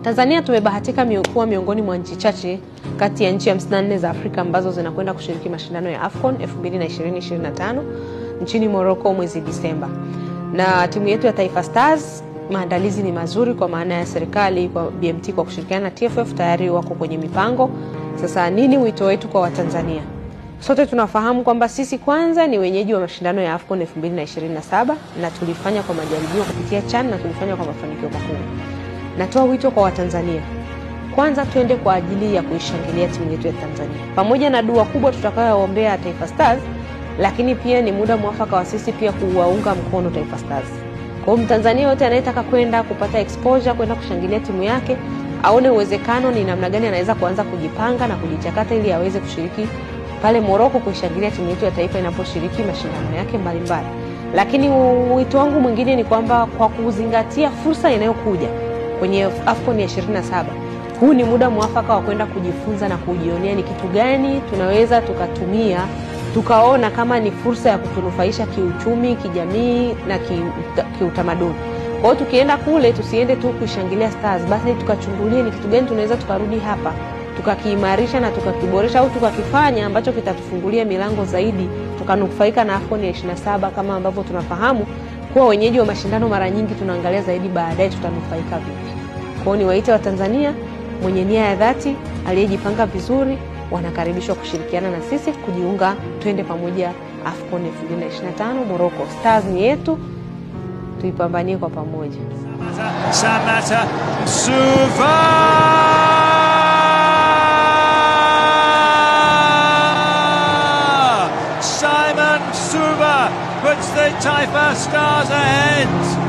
Tanzania tumebahatika kuwa miongoni mwa nchi chache kati ya nchi 54 za Afrika ambazo zinakwenda kushiriki mashindano ya AFCON 2025 nchini Morocco mwezi Disemba. Na timu yetu ya Taifa Stars, maandalizi ni mazuri kwa maana ya serikali kwa BMT kwa kushirikiana na TFF tayari wako kwenye mipango. Sasa nini wito wetu kwa Watanzania? Sote tunafahamu kwamba sisi kwanza ni wenyeji wa mashindano ya AFCON 2027 na tulifanya kwa majaribio kupitia CHAN na tulifanya kwa mafanikio makubwa. Natoa wito kwa Watanzania. Kwanza tuende kwa ajili ya kuishangilia timu yetu ya Tanzania. Pamoja na dua kubwa tutakayoombea Taifa Stars, lakini pia ni muda mwafaka wa sisi pia kuwaunga mkono Taifa Stars. Kwa Mtanzania yote anayetaka kwenda kupata exposure, kwenda kushangilia timu yake, aone uwezekano ni namna gani anaweza kuanza kujipanga na kujichakata ili aweze kushiriki pale Morocco kuishangilia timu yetu ya taifa inaposhiriki mashindano yake mbalimbali. Lakini wito wangu mwingine ni kwamba kwa kuzingatia fursa inayokuja kwenye AFCON ya 27, huu ni muda mwafaka wa kwenda kujifunza na kujionea ni kitu gani tunaweza tukatumia tukaona kama ni fursa ya kutunufaisha kiuchumi, kijamii na kiutamaduni. Kwa hiyo tukienda kule tusiende tu kushangilia Stars, basi tukachungulie ni kitu gani tunaweza tukarudi hapa tukakiimarisha na tukakiboresha au tukakifanya ambacho kitatufungulia milango zaidi tukanufaika na AFCON ya 27. Kama ambavyo tunafahamu kuwa wenyeji wa mashindano mara nyingi tunaangalia zaidi baadaye tutanufaika vipi. Kwa hiyo ni waite wa Tanzania mwenye nia ya dhati aliyejipanga vizuri wanakaribishwa kushirikiana na sisi kujiunga, twende pamoja AFCON 2025 Morocco. Stars ni yetu, tuipambanie kwa pamoja. Samatta Msuva Simon Msuva puts the Taifa Stars ahead.